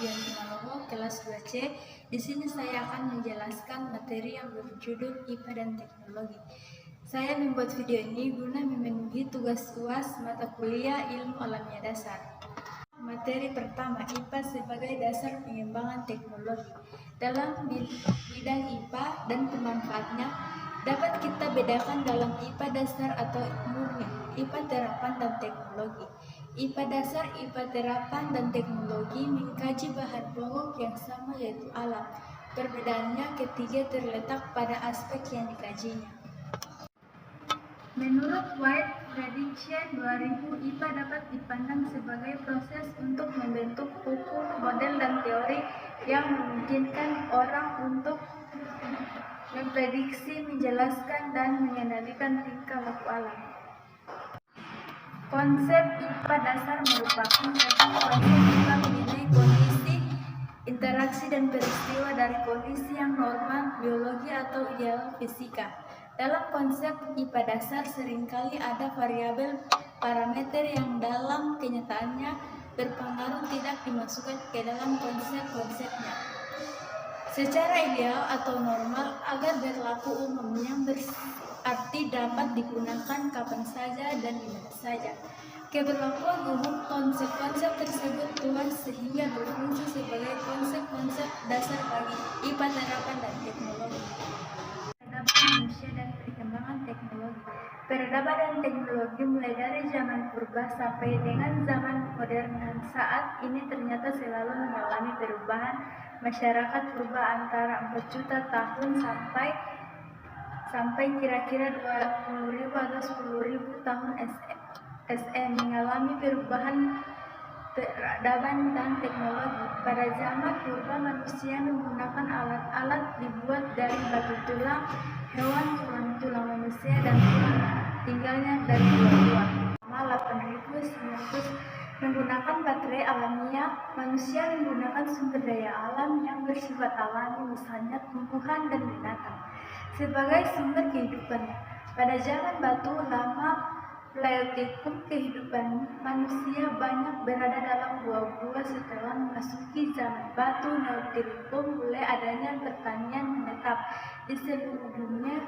Novianti Maloho, kelas 2C. Di sini saya akan menjelaskan materi yang berjudul IPA dan Teknologi. Saya membuat video ini guna memenuhi tugas UAS mata kuliah Ilmu Alamiah Dasar. Materi pertama, IPA sebagai dasar pengembangan teknologi. Dalam bidang IPA dan pemanfaatnya, dapat kita bedakan dalam IPA dasar atau murni, IPA terapan dan teknologi. IPA dasar, IPA terapan dan teknologi mengkaji bahan pokok yang sama yaitu alam. Perbedaannya ketiga terletak pada aspek yang dikajinya. Menurut White Prediction 2000, IPA dapat dipandang sebagai proses untuk membentuk hukum, model, dan teori yang memungkinkan orang untuk memprediksi, menjelaskan, dan mengendalikan tingkah laku alam. Konsep IPA dasar merupakan konsep IPA mengenai kondisi, interaksi, dan peristiwa dari kondisi yang normal, biologi, atau ideal fisika. Dalam konsep IPA dasar seringkali ada variabel parameter yang dalam kenyataannya berpengaruh tidak dimasukkan ke dalam konsep-konsepnya secara ideal atau normal agar berlaku umum, yang berarti dapat digunakan kapan saja dan di mana saja. Keberlakuan umum konsep-konsep tersebut luas sehingga berfungsi sebagai konsep-konsep dasar bagi IPA terapan dan teknologi. Peradaban manusia dan perkembangan teknologi. Peradaban dan teknologi mulai dari zaman purba sampai dengan zaman modern dan saat ini ternyata selalu mengalami perubahan. Masyarakat purba antara 4 juta tahun sampai kira-kira 20.000 atau 10.000 tahun SM mengalami perubahan peradaban dan teknologi. Pada zaman purba manusia menggunakan alat-alat dibuat dari batu tulang hewan, tulang manusia, dan tulang tinggalnya dari buah-buah. Selama 8.900 menggunakan baterai alamiah, manusia menggunakan sumber daya alam yang bersifat alami, misalnya tumbuhan dan binatang, sebagai sumber kehidupan. Pada zaman batu lama Paleolitikum, kehidupan manusia banyak berada dalam gua-gua. Setelah memasuki zaman batu Neolitikum, mulai adanya pertanian menetap di seluruh dunia,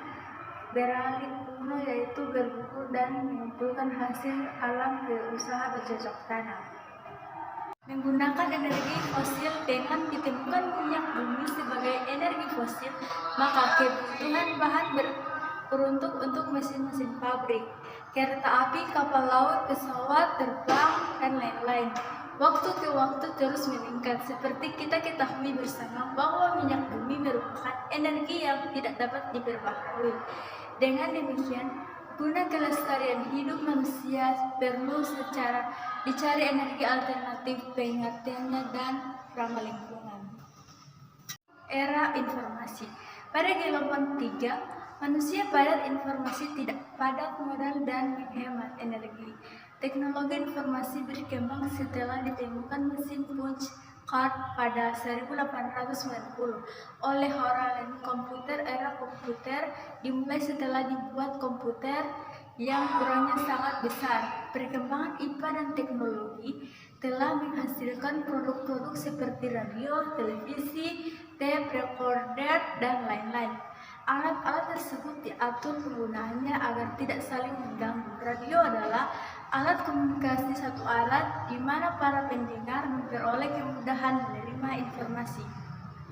beralih kuno yaitu berburu dan mengumpulkan hasil alam ke usaha bercocok tanam. Menggunakan energi fosil. Dengan ditemukan minyak bumi sebagai energi fosil, maka kebutuhan bahan beruntuk untuk mesin-mesin pabrik, kereta api, kapal laut, pesawat terbang, dan lain-lain. Waktu ke waktu terus meningkat. Seperti kita ketahui bersama bahwa minyak bumi merupakan energi yang tidak dapat diperbaharui. Dengan demikian, guna kelestarian hidup manusia perlu dicari energi alternatif, pengertiannya dan ramah lingkungan. Era informasi. Pada gelombang 3, manusia padat informasi, tidak padat modal, dan menghemat energi. Teknologi informasi berkembang setelah ditemukan mesin punch card pada 1890 oleh Harlan. Era komputer dimulai setelah dibuat komputer yang ukurannya sangat besar. Perkembangan IPA dan teknologi telah menghasilkan produk-produk seperti radio, televisi, tape recorder, dan lain-lain. Alat-alat tersebut diatur penggunaannya agar tidak saling mengganggu. Radio adalah alat komunikasi satu alat di mana para pendengar memperoleh kemudahan menerima informasi.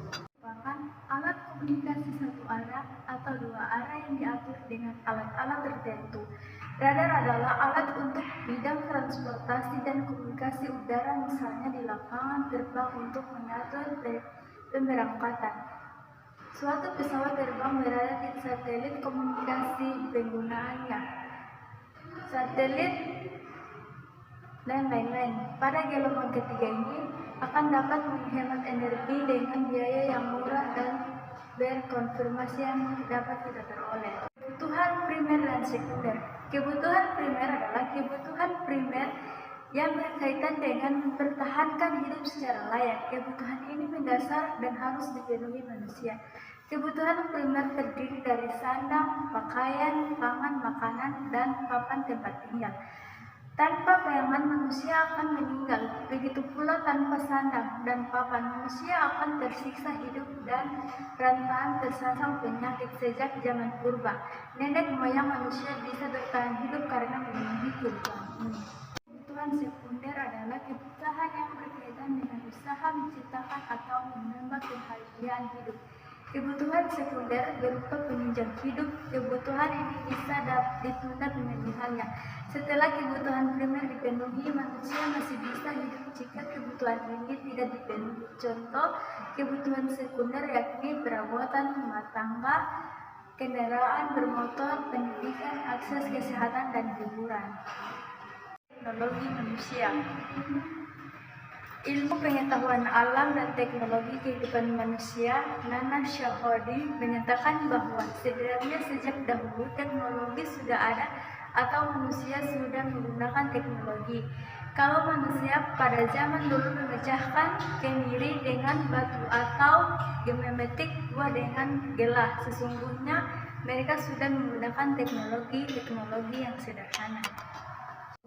Merupakan alat komunikasi satu arah atau dua arah yang diatur dengan alat-alat tertentu. Radar adalah alat untuk bidang transportasi dan komunikasi udara, misalnya di lapangan terbang untuk mengatur pemberangkatan. Suatu pesawat terbang berada di satelit komunikasi penggunaannya, satelit, dan lain-lain. Pada gelombang ketiga ini akan dapat menghemat energi dengan biaya yang murah dan berkonfirmasi yang dapat kita peroleh. Kebutuhan primer dan sekunder. Kebutuhan primer adalah kebutuhan primer yang berkaitan dengan mempertahankan hidup secara layak. Kebutuhan ini mendasar dan harus dipenuhi manusia. Kebutuhan primer terdiri dari sandang, pakaian, pangan, makanan, dan papan tempat tinggal. Tanpa bayangan manusia akan meninggal, begitu pula tanpa sandang dan papan manusia akan tersiksa hidup dan rentan tersasang penyakit sejak zaman purba. Nenek moyang manusia bisa bertahan hidup karena memenuhi kebutuhan ini. Kebutuhan sekunder adalah kebutuhan yang berkaitan dengan usaha menciptakan atau menambah kebahagiaan hidup. Kebutuhan sekunder berupa penunjang hidup. Kebutuhan ini bisa ditunda menjadi halnya. Setelah kebutuhan primer dipenuhi, manusia masih bisa hidup jika kebutuhan ini tidak dipenuhi. Contoh, kebutuhan sekunder yakni perabotan rumah tangga, kendaraan bermotor, pendidikan, akses kesehatan, dan hiburan. Teknologi manusia. Ilmu pengetahuan alam dan teknologi kehidupan manusia, Nana Shahodi menyatakan bahwa sebenarnya sejak dahulu teknologi sudah ada atau manusia sudah menggunakan teknologi. Kalau manusia pada zaman dulu memecahkan kemiri dengan batu atau memetik buah dengan gelah, sesungguhnya mereka sudah menggunakan teknologi yang sederhana.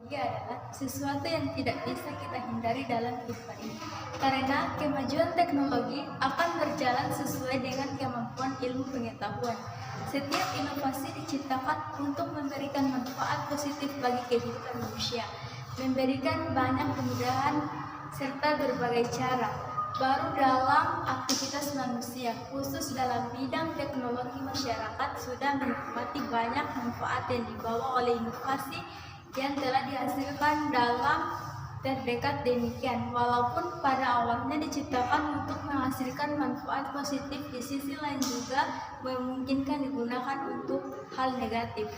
Teknologi adalah sesuatu yang tidak bisa kita hindari dalam kehidupan ini, karena kemajuan teknologi akan berjalan sesuai dengan kemampuan ilmu pengetahuan. Setiap inovasi diciptakan untuk memberikan manfaat positif bagi kehidupan manusia, memberikan banyak kemudahan serta berbagai cara baru dalam aktivitas manusia, khusus dalam bidang teknologi. Masyarakat sudah menikmati banyak manfaat yang dibawa oleh inovasi yang telah dihasilkan dalam terdekat demikian. Walaupun pada awalnya diciptakan untuk menghasilkan manfaat positif, di sisi lain juga memungkinkan digunakan untuk hal negatif.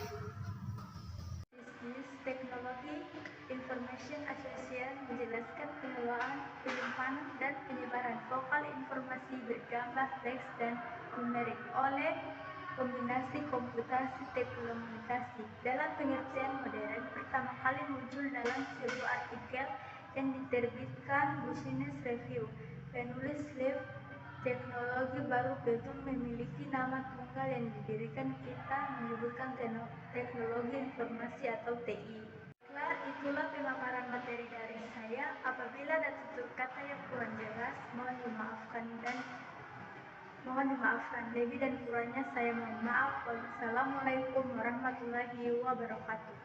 Bisnis teknologi Information Association menjelaskan pengelolaan, penyimpanan, dan penyebaran vokal informasi bergambar, teks, dan numerik oleh kombinasi komputasi telekomunikasi. Dalam pengertian modern, pertama kali muncul dalam sebuah artikel yang diterbitkan Business Review. Penulis Lev, teknologi baru betul memiliki nama tunggal yang didirikan kita menyebutkan teknologi informasi atau TI. Itulah pemaparan materi dari saya. Apabila ada tutur kata yang kurang jelas, mohon dimaafkan. Lebih dan kurangnya saya mohon maaf. Wassalamualaikum warahmatullahi wabarakatuh.